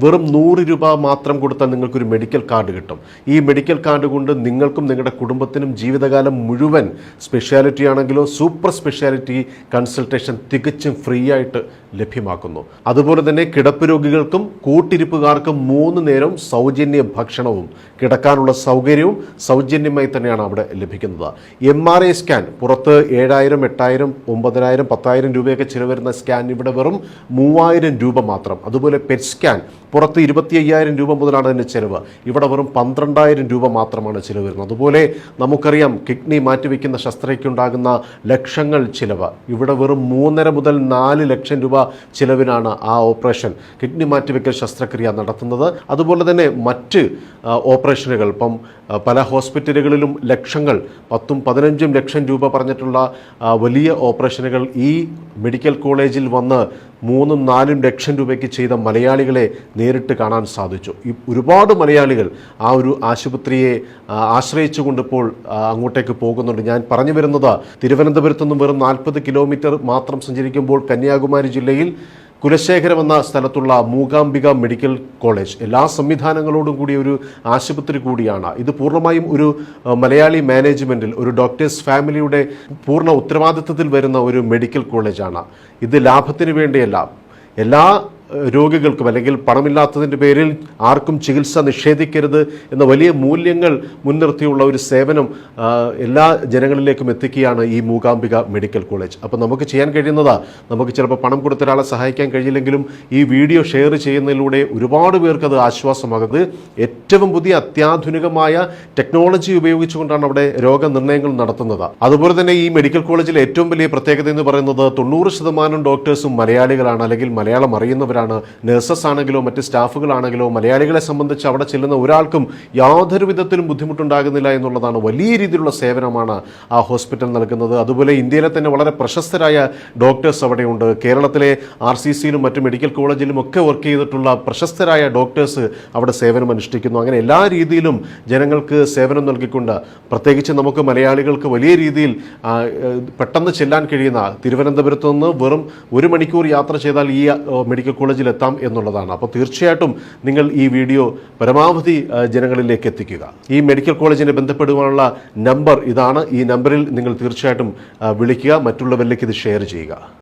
വെറും 100 രൂപ മാത്രം കൊടുത്താൽ നിങ്ങൾക്കൊരു മെഡിക്കൽ കാർഡ് കിട്ടും. ഈ മെഡിക്കൽ കാർഡ് കൊണ്ട് നിങ്ങൾക്കും നിങ്ങളുടെ കുടുംബത്തിനും ജീവിതകാലം മുഴുവൻ സ്പെഷ്യാലിറ്റി ആണെങ്കിലോ സൂപ്പർ സ്പെഷ്യാലിറ്റി കൺസൾട്ടേഷൻ തികച്ചും ഫ്രീ ആയിട്ട് ലഭ്യമാക്കുന്നു. അതുപോലെ തന്നെ കിടപ്പ് രോഗികൾക്കും കൂട്ടിരിപ്പുകാർക്കും 3 നേരം സൗജന്യ ഭക്ഷണവും കിടക്കാനുള്ള സൗകര്യവും സൗജന്യമായി തന്നെയാണ് അവിടെ ലഭിക്കുന്നത്. MRI സ്കാൻ പുറത്ത് 7000, 8000, 9000, 10,000 രൂപയൊക്കെ ചിലവ് വരുന്ന സ്കാൻ ഇവിടെ വെറും 3000 രൂപ മാത്രം. അതുപോലെ പെറ്റ് സ്കാൻ പുറത്ത് 25,000 രൂപ മുതലാണ് അതിൻ്റെ ചിലവ്, ഇവിടെ വെറും 12,000 രൂപ മാത്രമാണ് ചിലവ് വരുന്നത്. അതുപോലെ നമുക്കറിയാം കിഡ്നി മാറ്റിവെക്കുന്ന ശസ്ത്രക്രിയയ്ക്കുണ്ടാകുന്ന ലക്ഷങ്ങൾ ചിലവ്, ഇവിടെ വെറും 3.5 മുതൽ 4 ലക്ഷം രൂപ ചിലവിനാണ് ആ ഓപ്പറേഷൻ കിഡ്നി മാറ്റിവെക്കൽ ശസ്ത്രക്രിയ നടത്തുന്നത്. അതുപോലെ തന്നെ മറ്റ് ഓപ്പറേഷനുകൾ ഇപ്പം പല ഹോസ്പിറ്റലുകളിലും ലക്ഷങ്ങൾ 10-15 ലക്ഷം രൂപ പറഞ്ഞിട്ടുള്ള വലിയ ഓപ്പറേഷനുകൾ ഈ മെഡിക്കൽ കോളേജിൽ വന്ന് 3-4 ലക്ഷം രൂപയ്ക്ക് ചെയ്ത മലയാളികളെ നേരിട്ട് കാണാൻ സാധിച്ചു. ഈ ഒരുപാട് മലയാളികൾ ആ ഒരു ആശുപത്രിയെ ആശ്രയിച്ചുകൊണ്ട് ഇപ്പോൾ അങ്ങോട്ടേക്ക് പോകുന്നുണ്ട്. ഞാൻ പറഞ്ഞു വരുന്നത് തിരുവനന്തപുരത്തു നിന്നും വെറും 40 കിലോമീറ്റർ മാത്രം സഞ്ചരിക്കുമ്പോൾ കന്യാകുമാരി ജില്ലയിൽ കുലശേഖരം എന്ന സ്ഥലത്തുള്ള മൂകാംബിക മെഡിക്കൽ കോളേജ് എല്ലാ സംവിധാനങ്ങളോടും കൂടിയ ഒരു ആശുപത്രി കൂടിയാണ്. ഇത് പൂർണ്ണമായും ഒരു മലയാളി മാനേജ്മെൻറ്റിൽ ഒരു ഡോക്ടേഴ്സ് ഫാമിലിയുടെ പൂർണ്ണ ഉത്തരവാദിത്വത്തിൽ വരുന്ന ഒരു മെഡിക്കൽ കോളേജാണ്. ഇത് ലാഭത്തിന് വേണ്ടിയല്ല, എല്ലാ രോഗികൾക്കും അല്ലെങ്കിൽ പണമില്ലാത്തതിൻ്റെ പേരിൽ ആർക്കും ചികിത്സ നിഷേധിക്കരുത് എന്ന വലിയ മൂല്യങ്ങൾ മുൻനിർത്തിയുള്ള ഒരു സേവനം എല്ലാ ജനങ്ങളിലേക്കും എത്തിക്കുകയാണ് ഈ മൂകാംബിക മെഡിക്കൽ കോളേജ്. അപ്പോൾ നമുക്ക് ചെയ്യാൻ കഴിയുന്നത്, നമുക്ക് ചിലപ്പോൾ പണം കൊടുത്ത ഒരാളെ സഹായിക്കാൻ കഴിയില്ലെങ്കിലും ഈ വീഡിയോ ഷെയർ ചെയ്യുന്നതിലൂടെ ഒരുപാട് പേർക്ക് അത് ആശ്വാസമാകുന്നത്. ഏറ്റവും പുതിയ അത്യാധുനികമായ ടെക്നോളജി ഉപയോഗിച്ചുകൊണ്ടാണ് അവിടെ രോഗനിർണയങ്ങൾ നടത്തുന്നത്. അതുപോലെ തന്നെ ഈ മെഡിക്കൽ കോളേജിലെ ഏറ്റവും വലിയ പ്രത്യേകത എന്ന് പറയുന്നത് 90% ഡോക്ടേഴ്സും മലയാളികളാണ്, അല്ലെങ്കിൽ മലയാളം അറിയുന്നവരാണ്. നഴ്സസ് ആണെങ്കിലോ മറ്റ് സ്റ്റാഫുകളാണെങ്കിലോ മലയാളികളെ സംബന്ധിച്ച് അവിടെ ചെല്ലുന്ന ഒരാൾക്കും യാതൊരു വിധത്തിലും ബുദ്ധിമുട്ടുണ്ടാകുന്നില്ല എന്നുള്ളതാണ്. വലിയ രീതിയിലുള്ള സേവനമാണ് ആ ഹോസ്പിറ്റൽ നൽകുന്നത്. അതുപോലെ ഇന്ത്യയിലെ തന്നെ വളരെ പ്രശസ്തരായ ഡോക്ടേഴ്സ് അവിടെയുണ്ട്. കേരളത്തിലെ RCCയിലും മറ്റ് മെഡിക്കൽ കോളേജിലും ഒക്കെ വർക്ക് ചെയ്തിട്ടുള്ള പ്രശസ്തരായ ഡോക്ടേഴ്സ് അവിടെ സേവനം അനുഷ്ഠിക്കുന്നു. അങ്ങനെ എല്ലാ രീതിയിലും ജനങ്ങൾക്ക് സേവനം നൽകിക്കൊണ്ട്, പ്രത്യേകിച്ച് നമുക്ക് മലയാളികൾക്ക് വലിയ രീതിയിൽ പെട്ടെന്ന് ചെല്ലാൻ കഴിയുന്ന തിരുവനന്തപുരത്ത് നിന്ന് വെറും 1 മണിക്കൂർ യാത്ര ചെയ്താൽ ഈ മെഡിക്കൽ കോളേജിലെത്താം എന്നുള്ളതാണ്. അപ്പോൾ തീർച്ചയായിട്ടും നിങ്ങൾ ഈ വീഡിയോ പരമാവധി ജനങ്ങളിലേക്ക് എത്തിക്കുക. ഈ മെഡിക്കൽ കോളേജിനെ ബന്ധപ്പെടുവാനുള്ള നമ്പർ ഇതാണ്. ഈ നമ്പറിൽ നിങ്ങൾ തീർച്ചയായിട്ടും വിളിക്കുക, മറ്റുള്ളവരിലേക്ക് ഇത് ഷെയർ ചെയ്യുക.